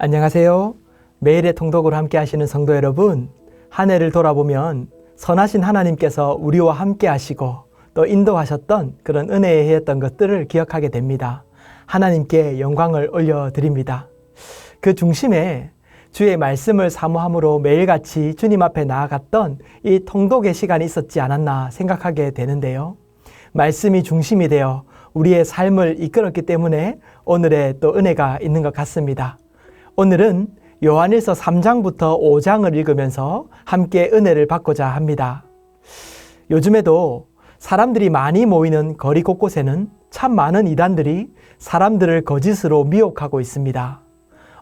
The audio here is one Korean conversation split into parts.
안녕하세요. 매일의 통독으로 함께 하시는 성도 여러분, 한 해를 돌아보면 선하신 하나님께서 우리와 함께 하시고 또 인도하셨던 그런 은혜의 해였던 것들을 기억하게 됩니다. 하나님께 영광을 올려드립니다. 그 중심에 주의 말씀을 사모함으로 매일같이 주님 앞에 나아갔던 이 통독의 시간이 있었지 않았나 생각하게 되는데요. 말씀이 중심이 되어 우리의 삶을 이끌었기 때문에 오늘의 또 은혜가 있는 것 같습니다. 오늘은 요한일서 3장부터 5장을 읽으면서 함께 은혜를 받고자 합니다. 요즘에도 사람들이 많이 모이는 거리 곳곳에는 참 많은 이단들이 사람들을 거짓으로 미혹하고 있습니다.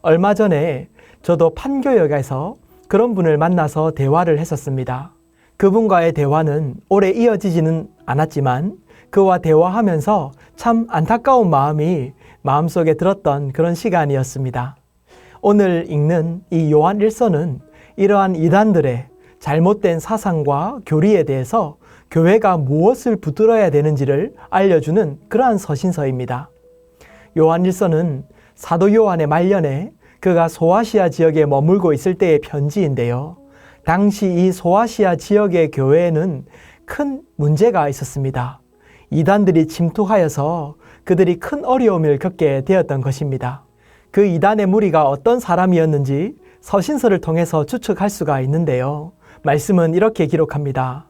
얼마 전에 저도 판교역에서 그런 분을 만나서 대화를 했었습니다. 그분과의 대화는 오래 이어지지는 않았지만 그와 대화하면서 참 안타까운 마음이 마음속에 들었던 그런 시간이었습니다. 오늘 읽는 이 요한 1서는 이러한 이단들의 잘못된 사상과 교리에 대해서 교회가 무엇을 붙들어야 되는지를 알려주는 그러한 서신서입니다. 요한 1서는 사도 요한의 말년에 그가 소아시아 지역에 머물고 있을 때의 편지인데요. 당시 이 소아시아 지역의 교회에는 큰 문제가 있었습니다. 이단들이 침투하여서 그들이 큰 어려움을 겪게 되었던 것입니다. 그 이단의 무리가 어떤 사람이었는지 서신서를 통해서 추측할 수가 있는데요. 말씀은 이렇게 기록합니다.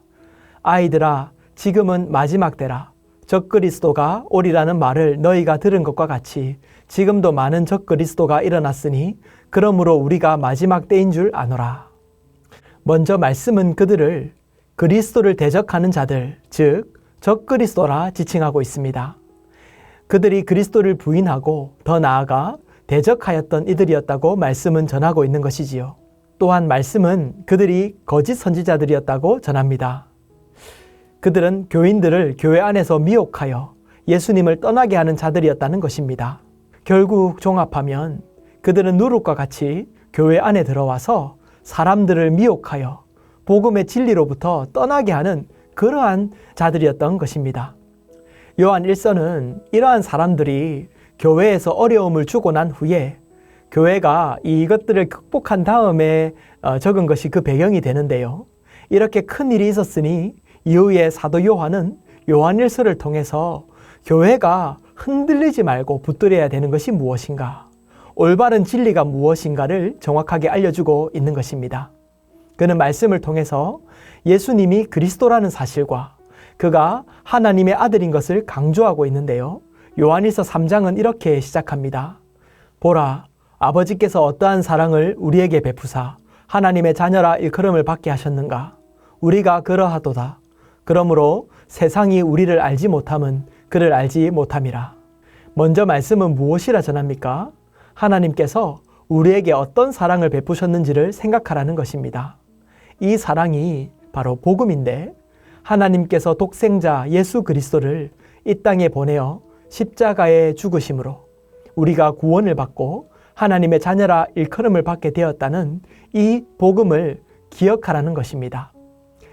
아이들아, 지금은 마지막 때라. 적그리스도가 오리라는 말을 너희가 들은 것과 같이 지금도 많은 적그리스도가 일어났으니 그러므로 우리가 마지막 때인 줄 아노라. 먼저 말씀은 그들을 그리스도를 대적하는 자들, 즉 적그리스도라 지칭하고 있습니다. 그들이 그리스도를 부인하고 더 나아가 대적하였던 이들이었다고 말씀은 전하고 있는 것이지요. 또한 말씀은 그들이 거짓 선지자들이었다고 전합니다. 그들은 교인들을 교회 안에서 미혹하여 예수님을 떠나게 하는 자들이었다는 것입니다. 결국 종합하면 그들은 누룩과 같이 교회 안에 들어와서 사람들을 미혹하여 복음의 진리로부터 떠나게 하는 그러한 자들이었던 것입니다. 요한 1서는 이러한 사람들이 교회에서 어려움을 주고 난 후에 교회가 이것들을 극복한 다음에 적은 것이 그 배경이 되는데요. 이렇게 큰 일이 있었으니 이후에 사도 요한은 요한 1서를 통해서 교회가 흔들리지 말고 붙들어야 되는 것이 무엇인가, 올바른 진리가 무엇인가를 정확하게 알려주고 있는 것입니다. 그는 말씀을 통해서 예수님이 그리스도라는 사실과 그가 하나님의 아들인 것을 강조하고 있는데요. 요한일서 3장은 이렇게 시작합니다. 보라, 아버지께서 어떠한 사랑을 우리에게 베푸사 하나님의 자녀라 일컬음을 받게 하셨는가. 우리가 그러하도다. 그러므로 세상이 우리를 알지 못함은 그를 알지 못함이라. 먼저 말씀은 무엇이라 전합니까? 하나님께서 우리에게 어떤 사랑을 베푸셨는지를 생각하라는 것입니다. 이 사랑이 바로 복음인데 하나님께서 독생자 예수 그리스도를 이 땅에 보내어 십자가의 죽으심으로 우리가 구원을 받고 하나님의 자녀라 일컬음을 받게 되었다는 이 복음을 기억하라는 것입니다.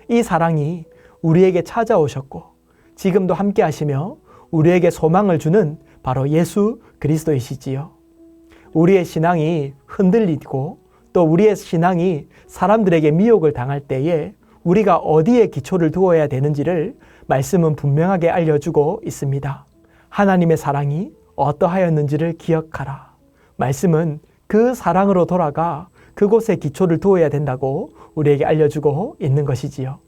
이 사랑이 우리에게 찾아오셨고 지금도 함께 하시며 우리에게 소망을 주는 바로 예수 그리스도이시지요. 우리의 신앙이 흔들리고 또 우리의 신앙이 사람들에게 미혹을 당할 때에 우리가 어디에 기초를 두어야 되는지를 말씀은 분명하게 알려주고 있습니다. 하나님의 사랑이 어떠하였는지를 기억하라. 말씀은 그 사랑으로 돌아가 그곳에 기초를 두어야 된다고 우리에게 알려주고 있는 것이지요.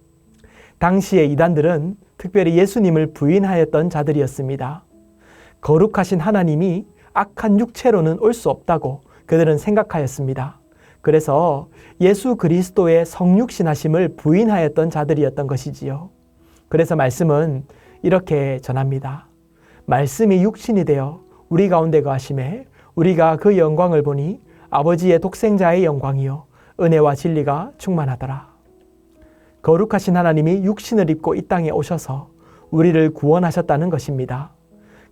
당시의 이단들은 특별히 예수님을 부인하였던 자들이었습니다. 거룩하신 하나님이 악한 육체로는 올 수 없다고 그들은 생각하였습니다. 그래서 예수 그리스도의 성육신하심을 부인하였던 자들이었던 것이지요. 그래서 말씀은 이렇게 전합니다. 말씀이 육신이 되어 우리 가운데 거하심에 우리가 그 영광을 보니 아버지의 독생자의 영광이요 은혜와 진리가 충만하더라. 거룩하신 하나님이 육신을 입고 이 땅에 오셔서 우리를 구원하셨다는 것입니다.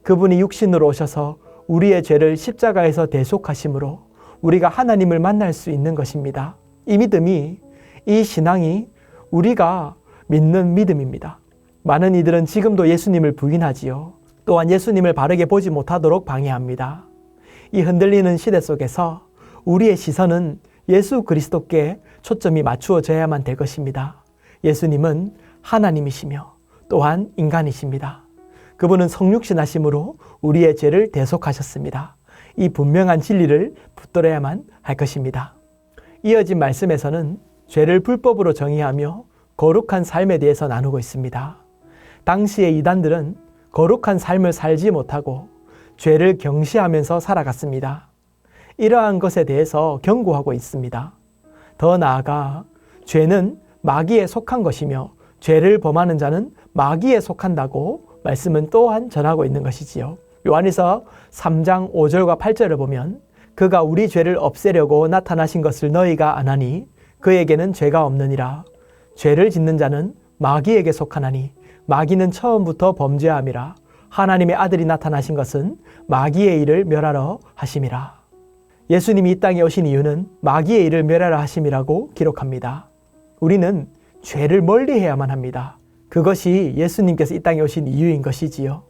그분이 육신으로 오셔서 우리의 죄를 십자가에서 대속하심으로 우리가 하나님을 만날 수 있는 것입니다. 이 믿음이, 이 신앙이 우리가 믿는 믿음입니다. 많은 이들은 지금도 예수님을 부인하지요. 또한 예수님을 바르게 보지 못하도록 방해합니다. 이 흔들리는 시대 속에서 우리의 시선은 예수 그리스도께 초점이 맞추어져야만 될 것입니다. 예수님은 하나님이시며 또한 인간이십니다. 그분은 성육신 하심으로 우리의 죄를 대속하셨습니다. 이 분명한 진리를 붙들어야만 할 것입니다. 이어진 말씀에서는 죄를 불법으로 정의하며 거룩한 삶에 대해서 나누고 있습니다. 당시의 이단들은 거룩한 삶을 살지 못하고 죄를 경시하면서 살아갔습니다. 이러한 것에 대해서 경고하고 있습니다. 더 나아가 죄는 마귀에 속한 것이며 죄를 범하는 자는 마귀에 속한다고 말씀은 또한 전하고 있는 것이지요. 요한일서 3장 5절과 8절을 보면 그가 우리 죄를 없애려고 나타나신 것을 너희가 아나니 그에게는 죄가 없느니라. 죄를 짓는 자는 마귀에게 속하나니 마귀는 처음부터 범죄함이라. 하나님의 아들이 나타나신 것은 마귀의 일을 멸하러 하심이라. 예수님이 이 땅에 오신 이유는 마귀의 일을 멸하러 하심이라고 기록합니다. 우리는 죄를 멀리해야만 합니다. 그것이 예수님께서 이 땅에 오신 이유인 것이지요.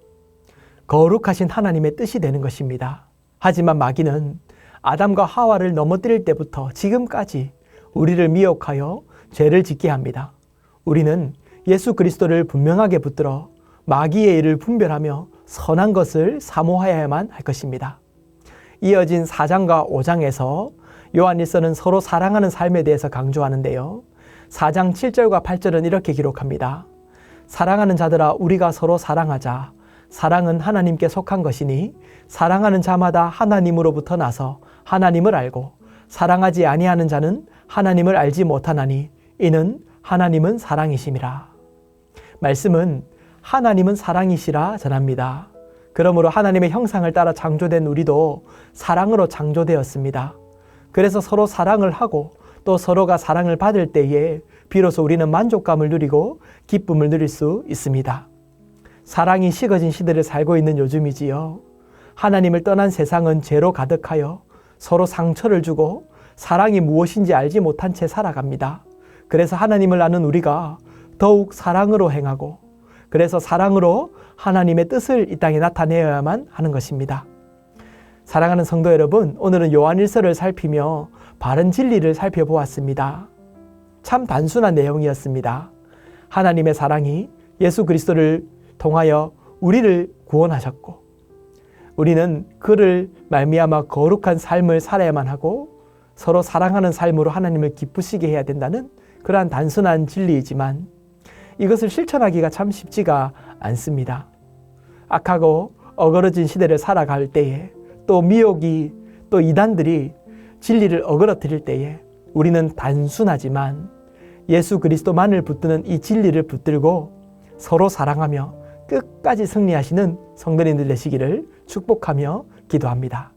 거룩하신 하나님의 뜻이 되는 것입니다. 하지만 마귀는 아담과 하와를 넘어뜨릴 때부터 지금까지 우리를 미혹하여 죄를 짓게 합니다. 우리는 예수 그리스도를 분명하게 붙들어 마귀의 일을 분별하며 선한 것을 사모하여야만 할 것입니다. 이어진 4장과 5장에서 요한일서는 서로 사랑하는 삶에 대해서 강조하는데요. 4장 7절과 8절은 이렇게 기록합니다. 사랑하는 자들아 우리가 서로 사랑하자. 사랑은 하나님께 속한 것이니 사랑하는 자마다 하나님으로부터 나서 하나님을 알고 사랑하지 아니하는 자는 하나님을 알지 못하나니 이는 하나님은 사랑이심이라. 말씀은 하나님은 사랑이시라 전합니다. 그러므로 하나님의 형상을 따라 창조된 우리도 사랑으로 창조되었습니다. 그래서 서로 사랑을 하고 또 서로가 사랑을 받을 때에 비로소 우리는 만족감을 누리고 기쁨을 누릴 수 있습니다. 사랑이 식어진 시대를 살고 있는 요즘이지요. 하나님을 떠난 세상은 죄로 가득하여 서로 상처를 주고 사랑이 무엇인지 알지 못한 채 살아갑니다. 그래서 하나님을 아는 우리가 더욱 사랑으로 행하고 그래서 사랑으로 하나님의 뜻을 이 땅에 나타내어야만 하는 것입니다. 사랑하는 성도 여러분, 오늘은 요한일서를 살피며 바른 진리를 살펴보았습니다. 참 단순한 내용이었습니다. 하나님의 사랑이 예수 그리스도를 통하여 우리를 구원하셨고 우리는 그를 말미암아 거룩한 삶을 살아야만 하고 서로 사랑하는 삶으로 하나님을 기쁘시게 해야 된다는 그러한 단순한 진리이지만 이것을 실천하기가 참 쉽지가 않습니다. 악하고 어그러진 시대를 살아갈 때에 또 미혹이 또 이단들이 진리를 어그러뜨릴 때에 우리는 단순하지만 예수 그리스도만을 붙드는 이 진리를 붙들고 서로 사랑하며 끝까지 승리하시는 성도님들 되시기를 축복하며 기도합니다.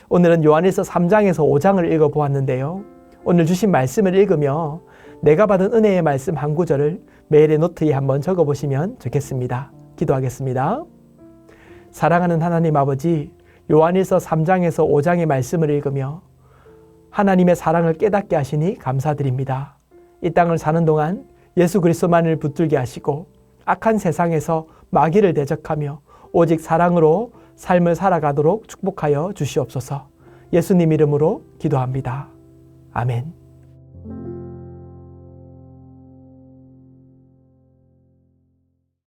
오늘은 요한일서 3장에서 5장을 읽어보았는데요. 오늘 주신 말씀을 읽으며 내가 받은 은혜의 말씀 한 구절을 메일의 노트에 한번 적어보시면 좋겠습니다. 기도하겠습니다. 사랑하는 하나님 아버지, 요한일서 3장에서 5장의 말씀을 읽으며 하나님의 사랑을 깨닫게 하시니 감사드립니다. 이 땅을 사는 동안 예수 그리스도만을 붙들게 하시고 악한 세상에서 마귀를 대적하며 오직 사랑으로 삶을 살아가도록 축복하여 주시옵소서. 예수님 이름으로 기도합니다. 아멘.